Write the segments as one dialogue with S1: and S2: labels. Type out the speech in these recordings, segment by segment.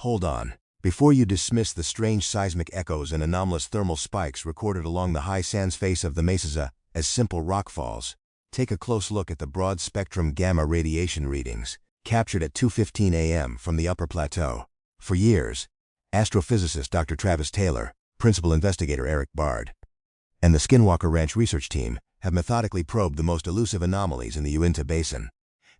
S1: Hold on. Before you dismiss the strange seismic echoes and anomalous thermal spikes recorded along the high sands face of the Mesa as simple rockfalls, take a close look at the broad-spectrum gamma radiation readings, captured at 2:15 a.m. from the upper plateau. For years, astrophysicist Dr. Travis Taylor, principal investigator Erik, and the Skinwalker Ranch research team have methodically probed the most elusive anomalies in the Uinta Basin.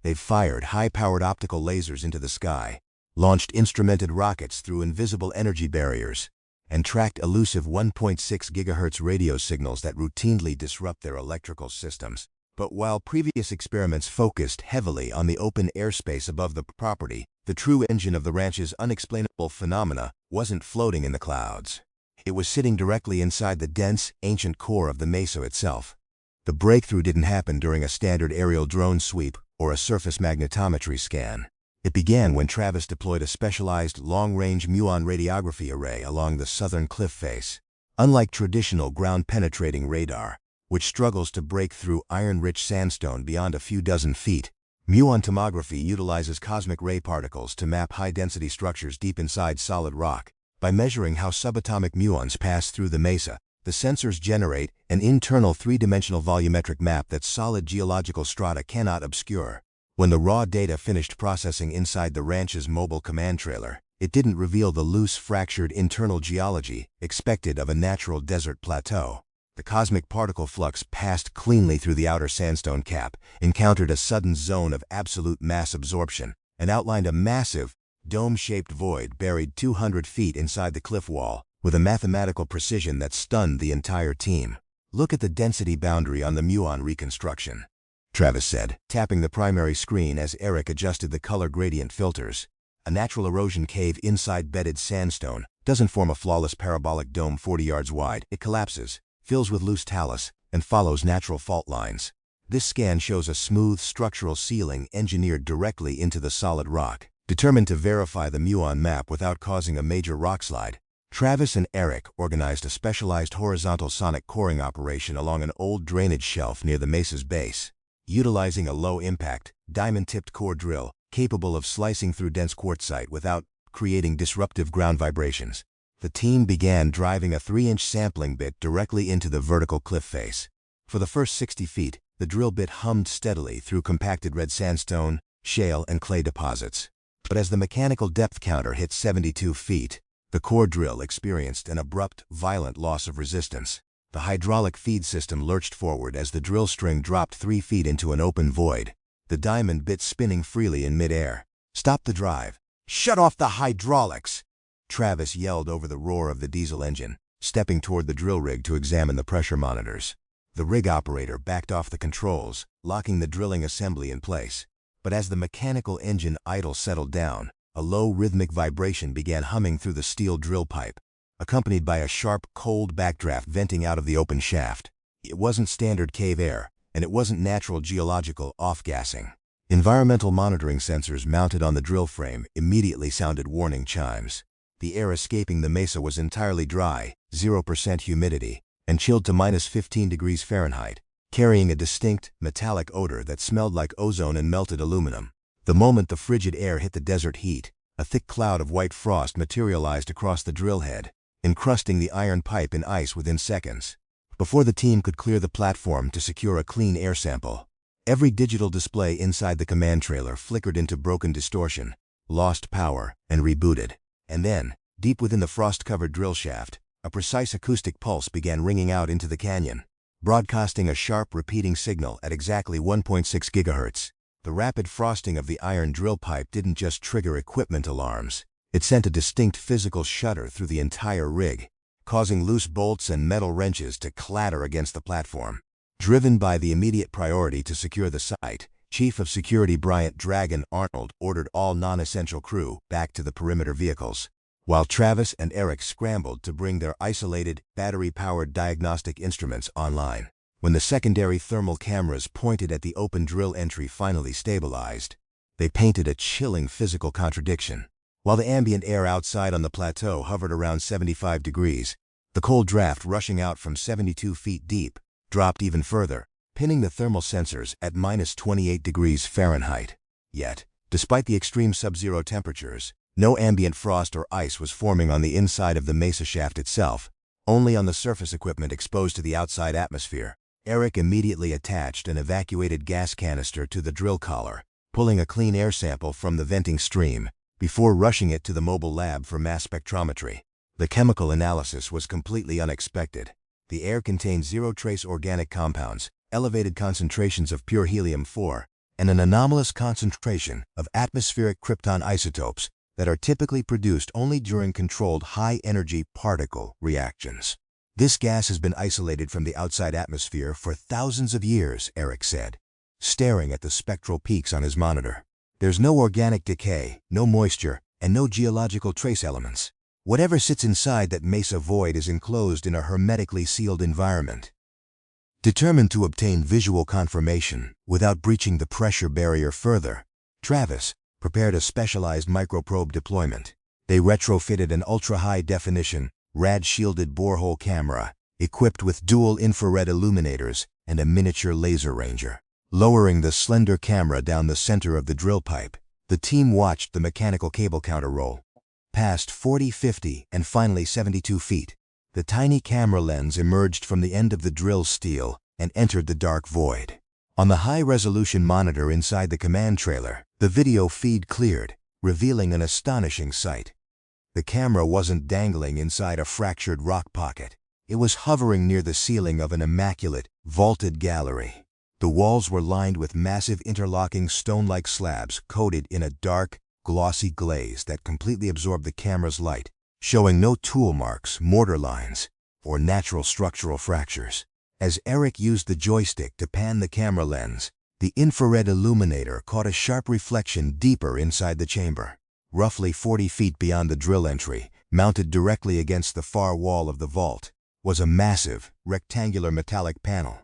S1: They've fired high-powered optical lasers into the sky, launched instrumented rockets through invisible energy barriers, and tracked elusive 1.6 GHz radio signals that routinely disrupt their electrical systems. But while previous experiments focused heavily on the open airspace above the property, the true engine of the ranch's unexplainable phenomena wasn't floating in the clouds. It was sitting directly inside the dense, ancient core of the Mesa itself. The breakthrough didn't happen during a standard aerial drone sweep or a surface magnetometry scan. It began when Travis deployed a specialized long-range muon radiography array along the southern cliff face. Unlike traditional ground-penetrating radar, which struggles to break through iron-rich sandstone beyond a few dozen feet, muon tomography utilizes cosmic ray particles to map high-density structures deep inside solid rock. By measuring how subatomic muons pass through the Mesa, the sensors generate an internal three-dimensional volumetric map that solid geological strata cannot obscure. When the raw data finished processing inside the ranch's mobile command trailer, it didn't reveal the loose, fractured internal geology expected of a natural desert plateau. The cosmic particle flux passed cleanly through the outer sandstone cap, encountered a sudden zone of absolute mass absorption, and outlined a massive, dome-shaped void buried 200 feet inside the cliff wall, with a mathematical precision that stunned the entire team. Look at the density boundary on the muon reconstruction, Travis said, tapping the primary screen as Erik adjusted the color gradient filters. A natural erosion cave inside bedded sandstone doesn't form a flawless parabolic dome 40 yards wide. It collapses, fills with loose talus, and follows natural fault lines. This scan shows a smooth structural ceiling engineered directly into the solid rock. Determined to verify the muon map without causing a major rockslide, Travis and Erik organized a specialized horizontal sonic coring operation along an old drainage shelf near the Mesa's base. Utilizing a low-impact, diamond-tipped core drill capable of slicing through dense quartzite without creating disruptive ground vibrations, the team began driving a 3-inch sampling bit directly into the vertical cliff face. For the first 60 feet, the drill bit hummed steadily through compacted red sandstone, shale, and clay deposits. But as the mechanical depth counter hit 72 feet, the core drill experienced an abrupt, violent loss of resistance. The hydraulic feed system lurched forward as the drill string dropped 3 feet into an open void, the diamond bit spinning freely in midair. "Stop the drive! Shut off the hydraulics!" Travis yelled over the roar of the diesel engine, stepping toward the drill rig to examine the pressure monitors. The rig operator backed off the controls, locking the drilling assembly in place. But as the mechanical engine idle settled down, a low rhythmic vibration began humming through the steel drill pipe, accompanied by a sharp, cold backdraft venting out of the open shaft. It wasn't standard cave air, and it wasn't natural geological off-gassing. Environmental monitoring sensors mounted on the drill frame immediately sounded warning chimes. The air escaping the Mesa was entirely dry, 0% humidity, and chilled to -15 degrees Fahrenheit, carrying a distinct, metallic odor that smelled like ozone and melted aluminum. The moment the frigid air hit the desert heat, a thick cloud of white frost materialized across the drill head, encrusting the iron pipe in ice within seconds. Before the team could clear the platform to secure a clean air sample, every digital display inside the command trailer flickered into broken distortion, lost power, and rebooted. And then, deep within the frost-covered drill shaft, a precise acoustic pulse began ringing out into the canyon, broadcasting a sharp repeating signal at exactly 1.6 GHz. The rapid frosting of the iron drill pipe didn't just trigger equipment alarms. It sent a distinct physical shudder through the entire rig, causing loose bolts and metal wrenches to clatter against the platform. Driven by the immediate priority to secure the site, Chief of Security Bryant "Dragon" Arnold ordered all non-essential crew back to the perimeter vehicles, while Travis and Erik scrambled to bring their isolated, battery-powered diagnostic instruments online. When the secondary thermal cameras pointed at the open drill entry finally stabilized, they painted a chilling physical contradiction. While the ambient air outside on the plateau hovered around 75 degrees, the cold draft rushing out from 72 feet deep dropped even further, pinning the thermal sensors at -28 degrees Fahrenheit. Yet, despite the extreme sub-zero temperatures, No ambient frost or ice was forming on the inside of the Mesa shaft itself, only on the surface equipment exposed to the outside atmosphere. Erik immediately attached an evacuated gas canister to the drill collar, pulling a clean air sample from the venting stream before rushing it to the mobile lab for mass spectrometry. The chemical analysis was completely unexpected. The air contained zero trace organic compounds, elevated concentrations of pure helium-4, and an anomalous concentration of atmospheric krypton isotopes that are typically produced only during controlled high-energy particle reactions. This gas has been isolated from the outside atmosphere for thousands of years, Erik said, staring at the spectral peaks on his monitor. There's no organic decay, no moisture, and no geological trace elements. Whatever sits inside that Mesa void is enclosed in a hermetically sealed environment. Determined to obtain visual confirmation without breaching the pressure barrier further, Travis prepared a specialized microprobe deployment. They retrofitted an ultra-high-definition, rad-shielded borehole camera, equipped with dual infrared illuminators and a miniature laser ranger. Lowering the slender camera down the center of the drill pipe, the team watched the mechanical cable counter roll. Past 40, 50, and finally 72 feet, the tiny camera lens emerged from the end of the drill steel and entered the dark void. On the high-resolution monitor inside the command trailer, the video feed cleared, revealing an astonishing sight. The camera wasn't dangling inside a fractured rock pocket. It was hovering near the ceiling of an immaculate, vaulted gallery. The walls were lined with massive interlocking stone-like slabs coated in a dark, glossy glaze that completely absorbed the camera's light, showing no tool marks, mortar lines, or natural structural fractures. As Erik used the joystick to pan the camera lens, the infrared illuminator caught a sharp reflection deeper inside the chamber. Roughly 40 feet beyond the drill entry, mounted directly against the far wall of the vault, was a massive, rectangular metallic panel.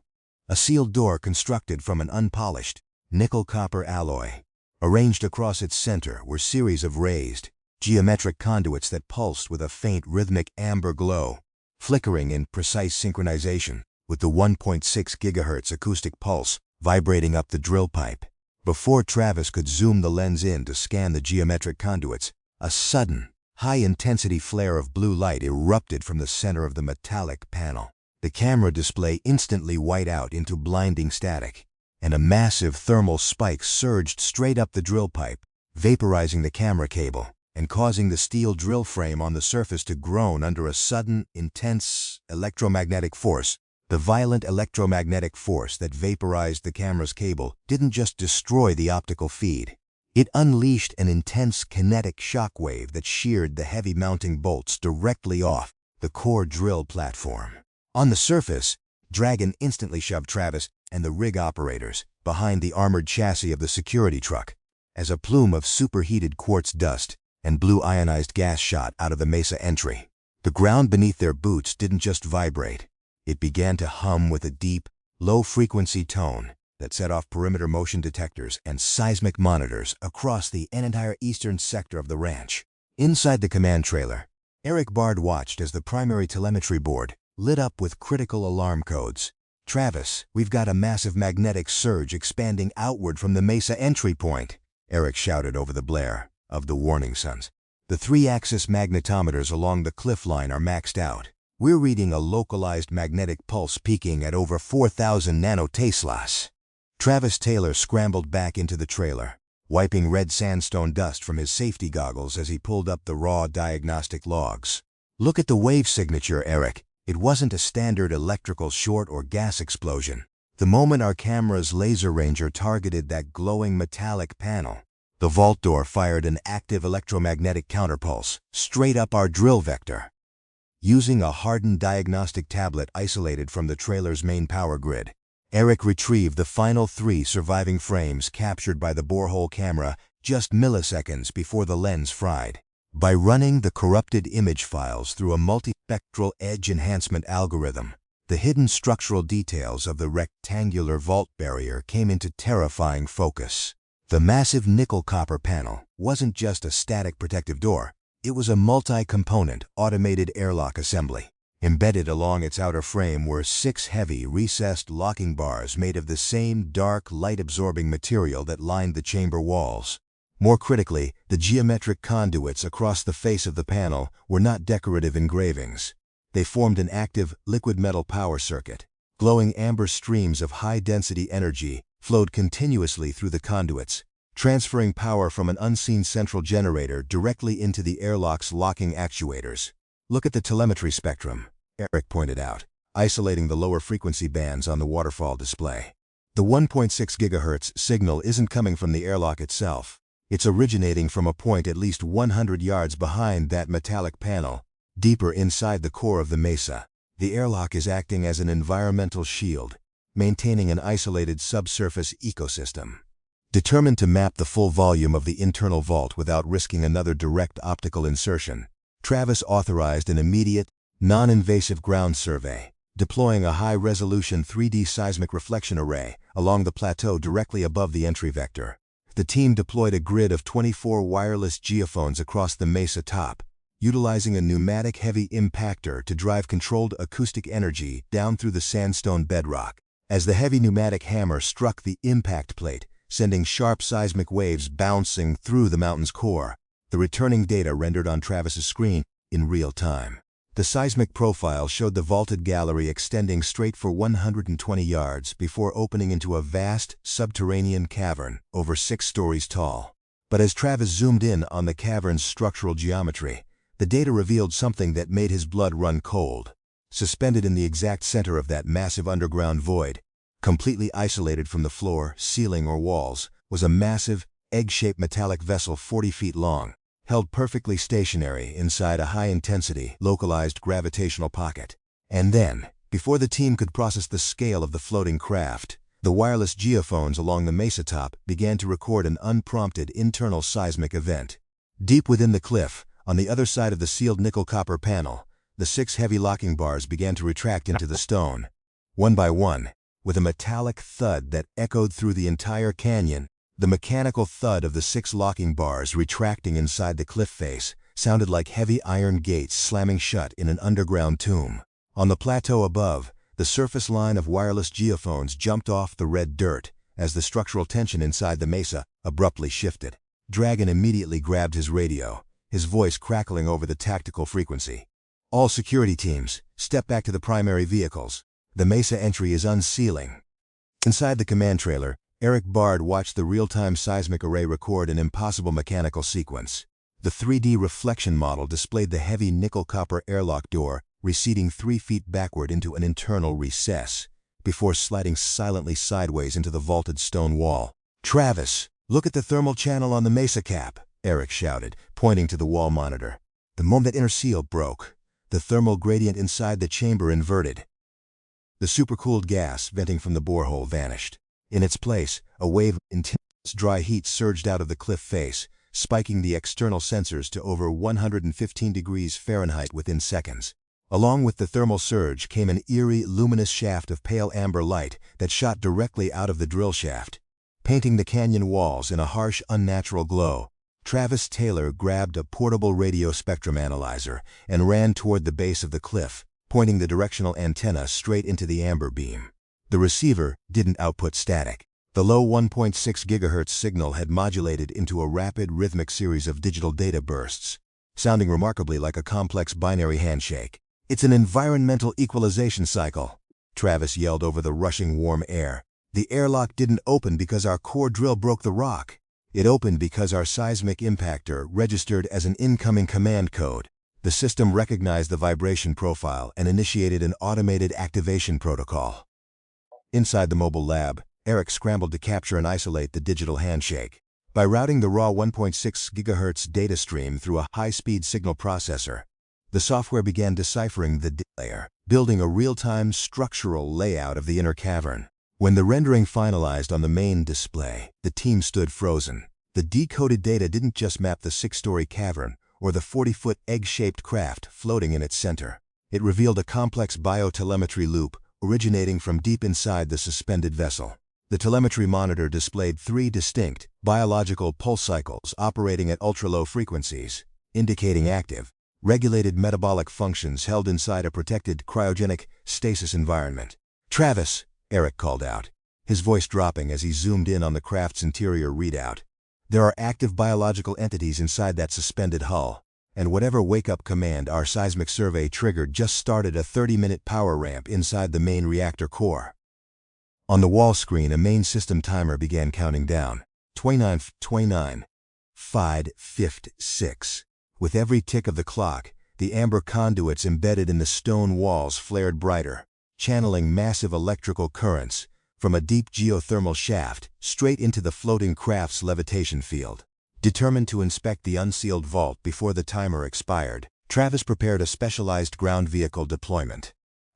S1: A sealed door constructed from an unpolished, nickel-copper alloy. Arranged across its center were series of raised, geometric conduits that pulsed with a faint rhythmic amber glow, flickering in precise synchronization with the 1.6 GHz acoustic pulse vibrating up the drill pipe. Before Travis could zoom the lens in to scan the geometric conduits, a sudden, high-intensity flare of blue light erupted from the center of the metallic panel. The camera display instantly white out into blinding static, and a massive thermal spike surged straight up the drill pipe, vaporizing the camera cable and causing the steel drill frame on the surface to groan under a sudden, intense electromagnetic force. The violent electromagnetic force that vaporized the camera's cable didn't just destroy the optical feed. It unleashed an intense kinetic shockwave that sheared the heavy mounting bolts directly off the core drill platform. On the surface, Dragon instantly shoved Travis and the rig operators behind the armored chassis of the security truck as a plume of superheated quartz dust and blue ionized gas shot out of the Mesa entry. The ground beneath their boots didn't just vibrate. It began to hum with a deep, low-frequency tone that set off perimeter motion detectors and seismic monitors across the entire eastern sector of the ranch. Inside the command trailer, Erik Bard watched as the primary telemetry board lit up with critical alarm codes. "Travis, we've got a massive magnetic surge expanding outward from the Mesa entry point," Erik shouted over the blare of the warning suns. "The 3-axis magnetometers along the cliff line are maxed out. We're reading a localized magnetic pulse peaking at over 4,000 nanoteslas." Travis Taylor scrambled back into the trailer, wiping red sandstone dust from his safety goggles as he pulled up the raw diagnostic logs. "Look at the wave signature, Erik. It wasn't a standard electrical short or gas explosion. The moment our camera's laser ranger targeted that glowing metallic panel, the vault door fired an active electromagnetic counterpulse straight up our drill vector." Using a hardened diagnostic tablet isolated from the trailer's main power grid, Erik retrieved the final 3 surviving frames captured by the borehole camera just milliseconds before the lens fried. By running the corrupted image files through a multispectral edge enhancement algorithm, the hidden structural details of the rectangular vault barrier came into terrifying focus. The massive nickel-copper panel wasn't just a static protective door. It was a multi-component automated airlock assembly. Embedded along its outer frame were 6 heavy, recessed locking bars made of the same dark, light-absorbing material that lined the chamber walls. More critically, the geometric conduits across the face of the panel were not decorative engravings. They formed an active, liquid metal power circuit. Glowing amber streams of high-density energy flowed continuously through the conduits, transferring power from an unseen central generator directly into the airlock's locking actuators. "Look at the telemetry spectrum," Erik pointed out, isolating the lower frequency bands on the waterfall display. "The 1.6 GHz signal isn't coming from the airlock itself. It's originating from a point at least 100 yards behind that metallic panel, deeper inside the core of the Mesa. The airlock is acting as an environmental shield, maintaining an isolated subsurface ecosystem." Determined to map the full volume of the internal vault without risking another direct optical insertion, Travis authorized an immediate, non-invasive ground survey, deploying a high-resolution 3D seismic reflection array along the plateau directly above the entry vector. The team deployed a grid of 24 wireless geophones across the Mesa top, utilizing a pneumatic heavy impactor to drive controlled acoustic energy down through the sandstone bedrock. As the heavy pneumatic hammer struck the impact plate, sending sharp seismic waves bouncing through the mountain's core, the returning data rendered on Travis's screen in real time. The seismic profile showed the vaulted gallery extending straight for 120 yards before opening into a vast, subterranean cavern over 6 stories tall. But as Travis zoomed in on the cavern's structural geometry, the data revealed something that made his blood run cold. Suspended in the exact center of that massive underground void, completely isolated from the floor, ceiling, or walls, was a massive, egg-shaped metallic vessel 40 feet long, held perfectly stationary inside a high-intensity, localized gravitational pocket. And then, before the team could process the scale of the floating craft, the wireless geophones along the Mesa top began to record an unprompted internal seismic event. Deep within the cliff, on the other side of the sealed nickel-copper panel, the 6 heavy locking bars began to retract into the stone. One by one, with a metallic thud that echoed through the entire canyon, the mechanical thud of the 6 locking bars retracting inside the cliff face sounded like heavy iron gates slamming shut in an underground tomb. On the plateau above, the surface line of wireless geophones jumped off the red dirt as the structural tension inside the Mesa abruptly shifted. Dragon immediately grabbed his radio, his voice crackling over the tactical frequency. "All security teams, step back to the primary vehicles. The Mesa entry is unsealing." Inside the command trailer, Erik watched the real-time seismic array record an impossible mechanical sequence. The 3D reflection model displayed the heavy nickel-copper airlock door receding 3 feet backward into an internal recess, before sliding silently sideways into the vaulted stone wall. "Travis, look at the thermal channel on the Mesa cap," Erik shouted, pointing to the wall monitor. The moment that inner seal broke, the thermal gradient inside the chamber inverted. The supercooled gas venting from the borehole vanished. In its place, a wave of intense dry heat surged out of the cliff face, spiking the external sensors to over 115 degrees Fahrenheit within seconds. Along with the thermal surge came an eerie, luminous shaft of pale amber light that shot directly out of the drill shaft, painting the canyon walls in a harsh, unnatural glow. Travis Taylor grabbed a portable radio spectrum analyzer and ran toward the base of the cliff, pointing the directional antenna straight into the amber beam. The receiver didn't output static. The low 1.6 GHz signal had modulated into a rapid, rhythmic series of digital data bursts, sounding remarkably like a complex binary handshake. "It's an environmental equalization cycle," Travis yelled over the rushing warm air. "The airlock didn't open because our core drill broke the rock. It opened because our seismic impactor registered as an incoming command code. The system recognized the vibration profile and initiated an automated activation protocol." Inside the mobile lab, Erik scrambled to capture and isolate the digital handshake. By routing the raw 1.6 GHz data stream through a high-speed signal processor, the software began deciphering the layer, building a real-time structural layout of the inner cavern. When the rendering finalized on the main display, the team stood frozen. The decoded data didn't just map the 6-story cavern or the 40-foot egg-shaped craft floating in its center. It revealed a complex biotelemetry loop originating from deep inside the suspended vessel. The telemetry monitor displayed 3 distinct, biological pulse cycles operating at ultra-low frequencies, indicating active, regulated metabolic functions held inside a protected cryogenic stasis environment. "Travis," Erik called out, his voice dropping as he zoomed in on the craft's interior readout. There are active biological entities inside that suspended hull, and whatever wake-up command our seismic survey triggered just started a 30-minute power ramp inside the main reactor core. On the wall screen, a main system timer began counting down. 29, 5, With every tick of the clock, the amber conduits embedded in the stone walls flared brighter, channeling massive electrical currents from a deep geothermal shaft straight into the floating craft's levitation field. Determined to inspect the unsealed vault before the timer expired, Travis prepared a specialized ground vehicle deployment.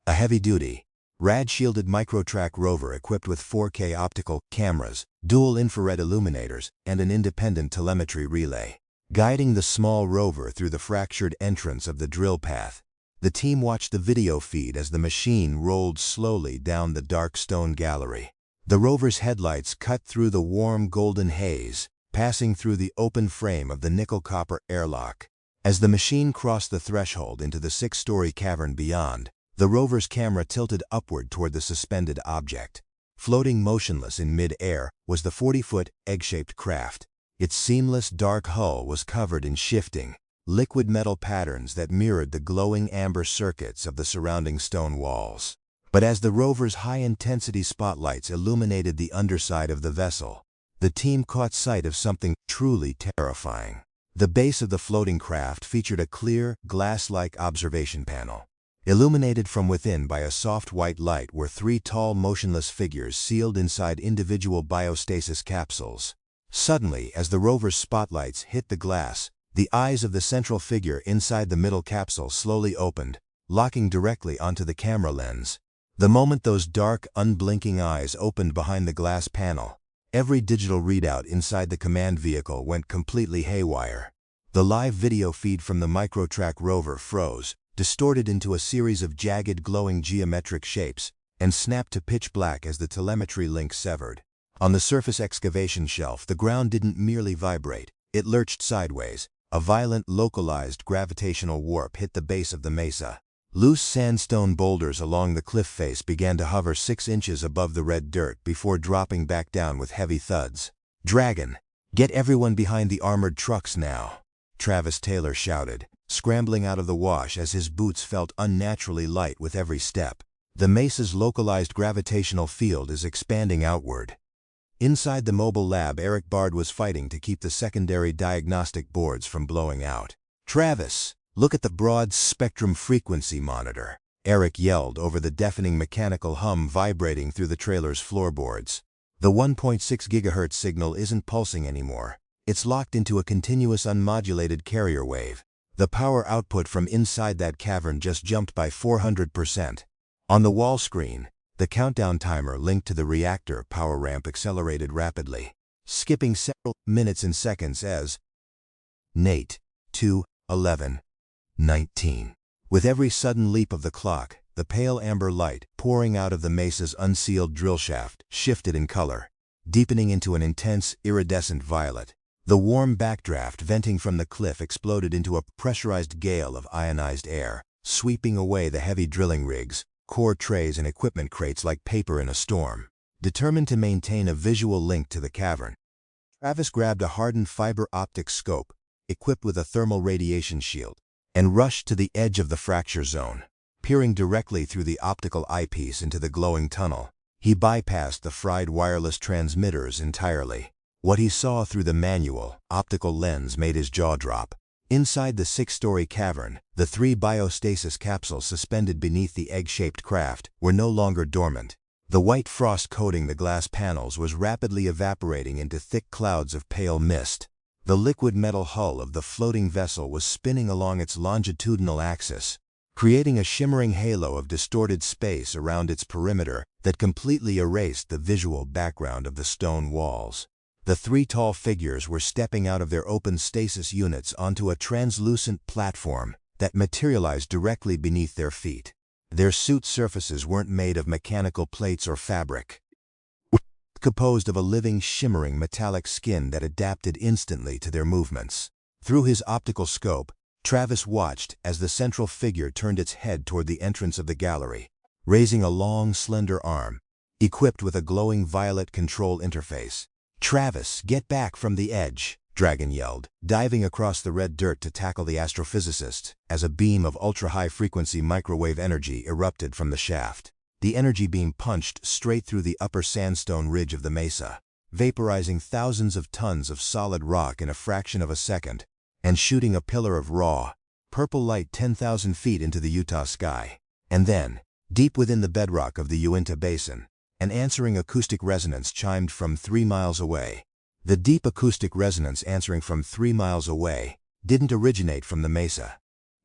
S1: A heavy-duty, rad-shielded microtrack rover equipped with 4K optical cameras, dual infrared illuminators, and an independent telemetry relay. Guiding the small rover through the fractured entrance of the drill path, the team watched the video feed as the machine rolled slowly down the dark stone gallery. The rover's headlights cut through the warm golden haze, passing through the open frame of the nickel-copper airlock. As the machine crossed the threshold into the 6-story cavern beyond, the rover's camera tilted upward toward the suspended object. Floating motionless in mid-air was the 40-foot, egg-shaped craft. Its seamless dark hull was covered in shifting, liquid metal patterns that mirrored the glowing amber circuits of the surrounding stone walls. But as the rover's high-intensity spotlights illuminated the underside of the vessel, the team caught sight of something truly terrifying. The base of the floating craft featured a clear, glass-like observation panel. Illuminated from within by a soft white light were 3 tall, motionless figures sealed inside individual biostasis capsules. Suddenly, as the rover's spotlights hit the glass, the eyes of the central figure inside the middle capsule slowly opened, locking directly onto the camera lens. The moment those dark, unblinking eyes opened behind the glass panel, every digital readout inside the command vehicle went completely haywire. The live video feed from the microtrack rover froze, distorted into a series of jagged, glowing geometric shapes, and snapped to pitch black as the telemetry link severed. On the surface excavation shelf, the ground didn't merely vibrate, it lurched sideways. A violent, localized gravitational warp hit the base of the mesa. Loose sandstone boulders along the cliff face began to hover 6 inches above the red dirt before dropping back down with heavy thuds. "Dragon, get everyone behind the armored trucks now," Travis Taylor shouted, scrambling out of the wash as his boots felt unnaturally light with every step. The mesa's localized gravitational field is expanding outward. Inside the mobile lab, Erik was fighting to keep the secondary diagnostic boards from blowing out. "Travis, look at the broad spectrum frequency monitor," Erik yelled over the deafening mechanical hum vibrating through the trailer's floorboards. "The 1.6 GHz signal isn't pulsing anymore. It's locked into a continuous unmodulated carrier wave. The power output from inside that cavern just jumped by 400%. On the wall screen, the countdown timer linked to the reactor power ramp accelerated rapidly, skipping several minutes and seconds as Nate 2, 11, 19. With every sudden leap of the clock, the pale amber light pouring out of the mesa's unsealed drill shaft shifted in color, deepening into an intense, iridescent violet. The warm backdraft venting from the cliff exploded into a pressurized gale of ionized air, sweeping away the heavy drilling rigs, core trays and equipment crates like paper in a storm. Determined to maintain a visual link to the cavern, Travis grabbed a hardened fiber optic scope, equipped with a thermal radiation shield, and rushed to the edge of the fracture zone. Peering directly through the optical eyepiece into the glowing tunnel, he bypassed the fried wireless transmitters entirely. What he saw through the manual, optical lens made his jaw drop. Inside the 6-story cavern, the 3 biostasis capsules suspended beneath the egg-shaped craft were no longer dormant. The white frost coating the glass panels was rapidly evaporating into thick clouds of pale mist. The liquid metal hull of the floating vessel was spinning along its longitudinal axis, creating a shimmering halo of distorted space around its perimeter that completely erased the visual background of the stone walls. The 3 tall figures were stepping out of their open stasis units onto a translucent platform that materialized directly beneath their feet. Their suit surfaces weren't made of mechanical plates or fabric, composed of a living, shimmering metallic skin that adapted instantly to their movements. Through his optical scope, Travis watched as the central figure turned its head toward the entrance of the gallery, raising a long, slender arm, equipped with a glowing violet control interface. "Travis, get back from the edge," Dragon yelled, diving across the red dirt to tackle the astrophysicist, as a beam of ultra-high-frequency microwave energy erupted from the shaft. The energy beam punched straight through the upper sandstone ridge of the mesa, vaporizing thousands of tons of solid rock in a fraction of a second, and shooting a pillar of raw, purple light 10,000 feet into the Utah sky. And then, deep within the bedrock of the Uinta Basin, an answering acoustic resonance chimed from 3 miles away. The deep acoustic resonance answering from 3 miles away didn't originate from the mesa.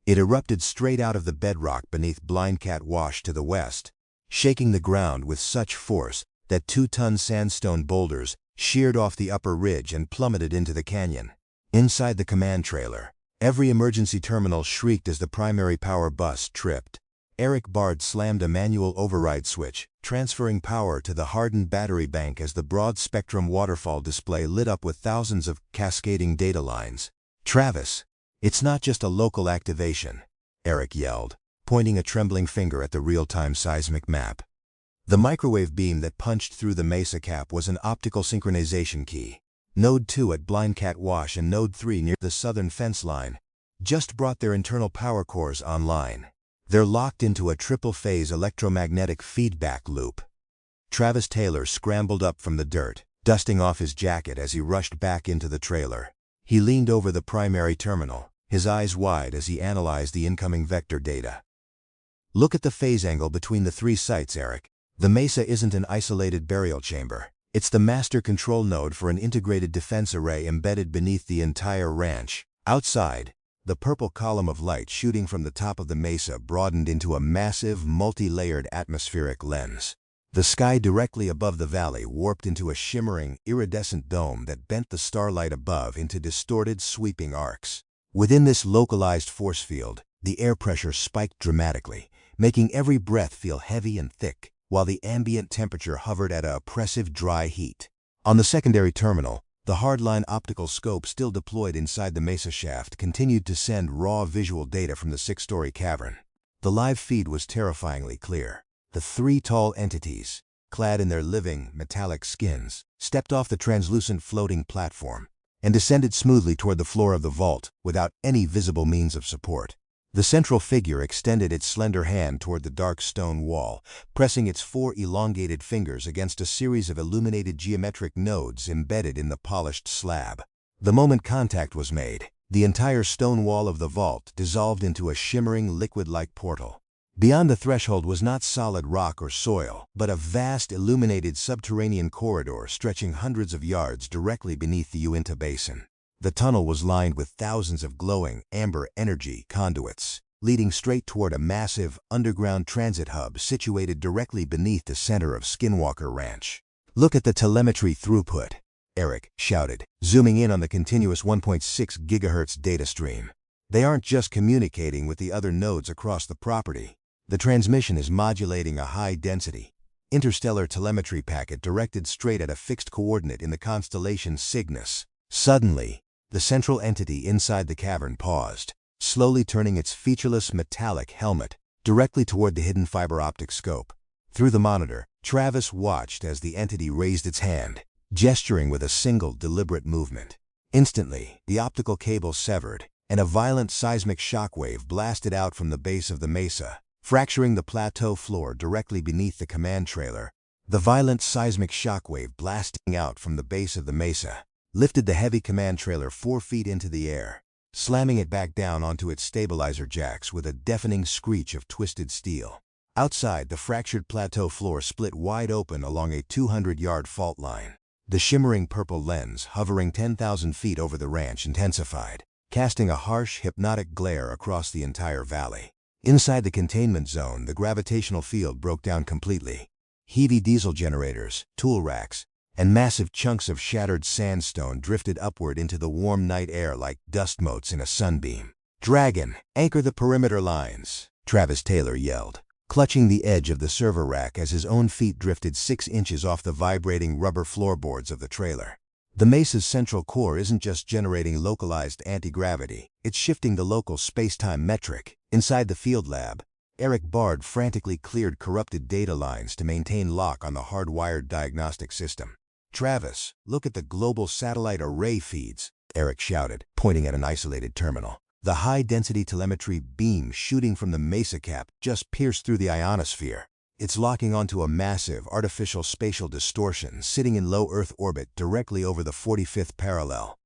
S1: It erupted straight out of the bedrock beneath Blind Cat Wash to the west, shaking the ground with such force that 2-ton sandstone boulders sheared off the upper ridge and plummeted into the canyon. Inside the command trailer, every emergency terminal shrieked as the primary power bus tripped. Erik slammed a manual override switch, transferring power to the hardened battery bank as the broad-spectrum waterfall display lit up with thousands of cascading data lines. "Travis, it's not just a local activation," Erik yelled, pointing a trembling finger at the real-time seismic map. The microwave beam that punched through the mesa cap was an optical synchronization key. Node 2 at Blind Cat Wash and Node 3 near the southern fence line just brought their internal power cores online. They're locked into a triple-phase electromagnetic feedback loop. Travis Taylor scrambled up from the dirt, dusting off his jacket as he rushed back into the trailer. He leaned over the primary terminal, his eyes wide as he analyzed the incoming vector data. "Look at the phase angle between the 3 sites, Erik. The mesa isn't an isolated burial chamber. It's the master control node for an integrated defense array embedded beneath the entire ranch." Outside, the purple column of light shooting from the top of the mesa broadened into a massive, multi-layered atmospheric lens. The sky directly above the valley warped into a shimmering, iridescent dome that bent the starlight above into distorted, sweeping arcs. Within this localized force field, the air pressure spiked dramatically, making every breath feel heavy and thick, while the ambient temperature hovered at an oppressive dry heat. On the secondary terminal, the hardline optical scope still deployed inside the mesa shaft continued to send raw visual data from the 6-story cavern. The live feed was terrifyingly clear. The 3 tall entities, clad in their living, metallic skins, stepped off the translucent floating platform and descended smoothly toward the floor of the vault without any visible means of support. The central figure extended its slender hand toward the dark stone wall, pressing its 4 elongated fingers against a series of illuminated geometric nodes embedded in the polished slab. The moment contact was made, the entire stone wall of the vault dissolved into a shimmering liquid-like portal. Beyond the threshold was not solid rock or soil, but a vast illuminated subterranean corridor stretching hundreds of yards directly beneath the Uinta Basin. The tunnel was lined with thousands of glowing, amber energy conduits, leading straight toward a massive, underground transit hub situated directly beneath the center of Skinwalker Ranch. "Look at the telemetry throughput," Erik shouted, zooming in on the continuous 1.6 gigahertz data stream. "They aren't just communicating with the other nodes across the property. The transmission is modulating a high-density, interstellar telemetry packet directed straight at a fixed coordinate in the constellation Cygnus." Suddenly, the central entity inside the cavern paused, slowly turning its featureless metallic helmet directly toward the hidden fiber optic scope. Through the monitor, Travis watched as the entity raised its hand, gesturing with a single deliberate movement. Instantly, the optical cable severed, and a violent seismic shockwave blasted out from the base of the mesa, fracturing the plateau floor directly beneath the command trailer. The violent seismic shockwave blasting out from the base of the mesa lifted the heavy command trailer 4 feet into the air, slamming it back down onto its stabilizer jacks with a deafening screech of twisted steel. Outside, the fractured plateau floor split wide open along a 200-yard fault line. The shimmering purple lens, hovering 10,000 feet over the ranch, intensified, casting a harsh, hypnotic glare across the entire valley. Inside the containment zone, the gravitational field broke down completely. Heavy diesel generators, tool racks, and massive chunks of shattered sandstone drifted upward into the warm night air like dust motes in a sunbeam. "Dragon, anchor the perimeter lines," Travis Taylor yelled, clutching the edge of the server rack as his own feet drifted 6 inches off the vibrating rubber floorboards of the trailer. The mesa's central core isn't just generating localized anti-gravity, it's shifting the local space-time metric. Inside the field lab, Erik frantically cleared corrupted data lines to maintain lock on the hardwired diagnostic system. "Travis, look at the global satellite array feeds," Erik shouted, pointing at an isolated terminal. The high-density telemetry beam shooting from the Mesa cap just pierced through the ionosphere. It's locking onto a massive, artificial spatial distortion sitting in low Earth orbit directly over the 45th parallel.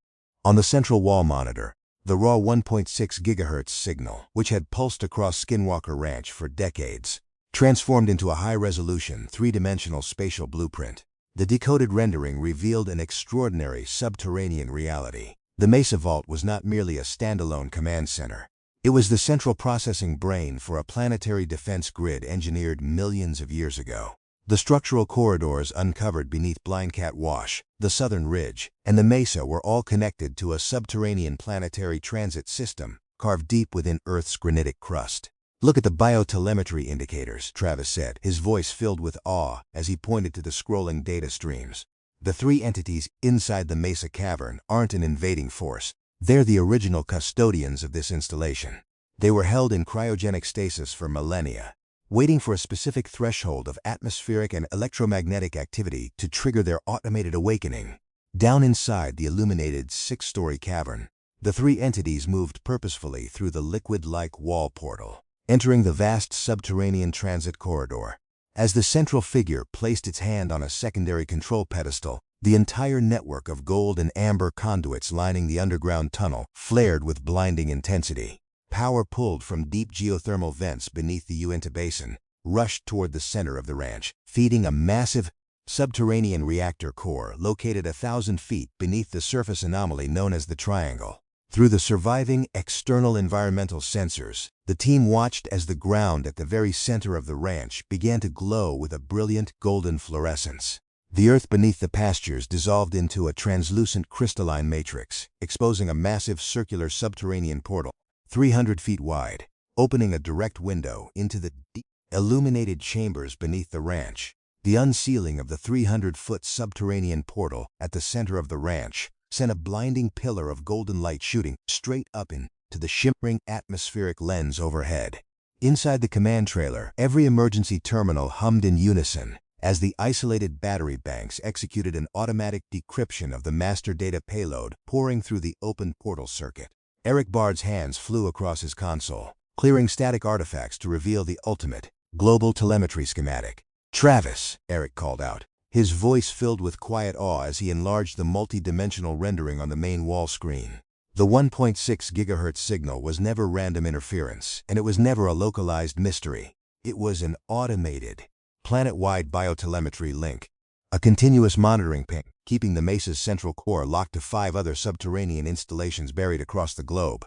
S1: On the central wall monitor, the raw 1.6 GHz signal, which had pulsed across Skinwalker Ranch for decades, transformed into a high-resolution, three-dimensional spatial blueprint. The decoded rendering revealed an extraordinary subterranean reality. The Mesa Vault was not merely a standalone command center. It was the central processing brain for a planetary defense grid engineered millions of years ago. The structural corridors uncovered beneath Blind Cat Wash, the Southern Ridge, and the Mesa were all connected to a subterranean planetary transit system carved deep within Earth's granitic crust. "Look at the biotelemetry indicators," Travis said, his voice filled with awe as he pointed to the scrolling data streams. "The three entities inside the Mesa cavern aren't an invading force. They're the original custodians of this installation. They were held in cryogenic stasis for millennia, waiting for a specific threshold of atmospheric and electromagnetic activity to trigger their automated awakening." Down inside the illuminated six-story cavern, the three entities moved purposefully through the liquid-like wall portal, entering the vast subterranean transit corridor. As the central figure placed its hand on a secondary control pedestal, the entire network of gold and amber conduits lining the underground tunnel flared with blinding intensity. Power pulled from deep geothermal vents beneath the Uinta Basin rushed toward the center of the ranch, feeding a massive subterranean reactor core located 1,000 feet beneath the surface anomaly known as the Triangle. Through the surviving external environmental sensors, the team watched as the ground at the very center of the ranch began to glow with a brilliant golden fluorescence. The earth beneath the pastures dissolved into a translucent crystalline matrix, exposing a massive circular subterranean portal, 300 feet wide, opening a direct window into the deep, illuminated chambers beneath the ranch. The unsealing of the 300-foot subterranean portal at the center of the ranch sent a blinding pillar of golden light shooting straight up into the shimmering atmospheric lens overhead. Inside the command trailer, every emergency terminal hummed in unison as the isolated battery banks executed an automatic decryption of the master data payload pouring through the open portal circuit. Erik Bard's hands flew across his console, clearing static artifacts to reveal the ultimate global telemetry schematic. "Travis," Erik called out, his voice filled with quiet awe as he enlarged the multi-dimensional rendering on the main wall screen. The 1.6 GHz signal was never random interference, and it was never a localized mystery. It was an automated, planet-wide biotelemetry link, a continuous monitoring ping, keeping the Mesa's central core locked to 5 other subterranean installations buried across the globe.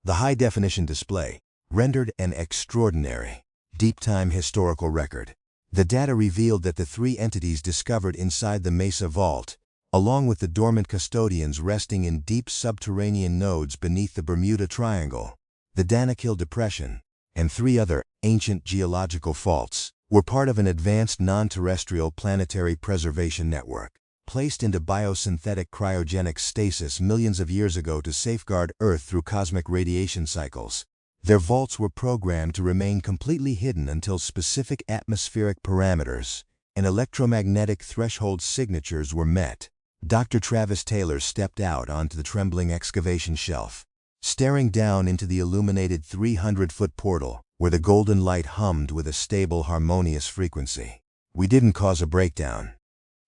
S1: The high-definition display rendered an extraordinary, deep-time historical record. The data revealed that the three entities discovered inside the Mesa Vault, along with the dormant custodians resting in deep subterranean nodes beneath the Bermuda Triangle, the Danakil Depression, and 3 other ancient geological faults, were part of an advanced non-terrestrial planetary preservation network, placed into biosynthetic cryogenic stasis millions of years ago to safeguard Earth through cosmic radiation cycles. Their vaults were programmed to remain completely hidden until specific atmospheric parameters and electromagnetic threshold signatures were met. Dr. Travis Taylor stepped out onto the trembling excavation shelf, staring down into the illuminated 300-foot portal where the golden light hummed with a stable, harmonious frequency. "We didn't cause a breakdown,"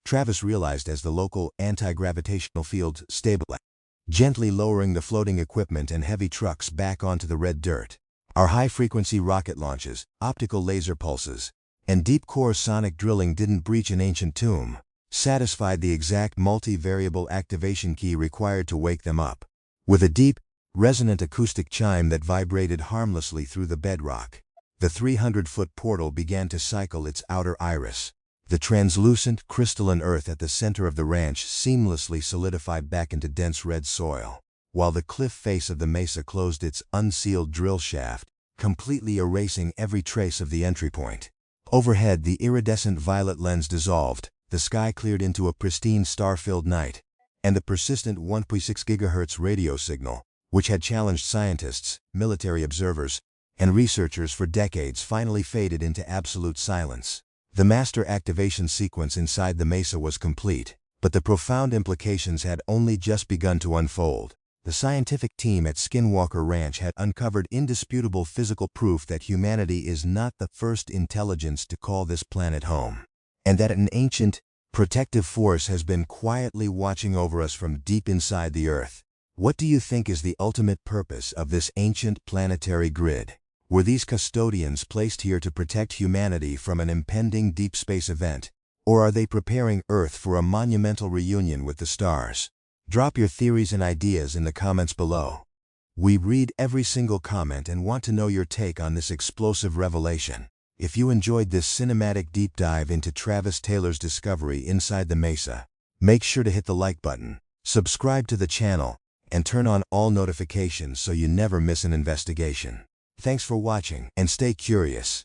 S1: Travis realized as the local anti-gravitational field stabilized, gently lowering the floating equipment and heavy trucks back onto the red dirt. "Our high-frequency rocket launches, optical laser pulses, and deep-core sonic drilling didn't breach an ancient tomb, satisfied the exact multi-variable activation key required to wake them up." With a deep, resonant acoustic chime that vibrated harmlessly through the bedrock, the 300-foot portal began to cycle its outer iris. The translucent, crystalline earth at the center of the ranch seamlessly solidified back into dense red soil, while the cliff face of the Mesa closed its unsealed drill shaft, completely erasing every trace of the entry point. Overhead, the iridescent violet lens dissolved, the sky cleared into a pristine star-filled night, and the persistent 1.6 GHz radio signal, which had challenged scientists, military observers, and researchers for decades, finally faded into absolute silence. The master activation sequence inside the Mesa was complete. But the profound implications had only just begun to unfold. The scientific team at Skinwalker Ranch had uncovered indisputable physical proof that humanity is not the first intelligence to call this planet home, and that an ancient, protective force has been quietly watching over us from deep inside the Earth. What do you think is the ultimate purpose of this ancient planetary grid? Were these custodians placed here to protect humanity from an impending deep space event, or are they preparing Earth for a monumental reunion with the stars? Drop your theories and ideas in the comments below. We read every single comment and want to know your take on this explosive revelation. If you enjoyed this cinematic deep dive into Travis Taylor's discovery inside the Mesa, make sure to hit the like button, subscribe to the channel, and turn on all notifications so you never miss an investigation. Thanks for watching, and stay curious.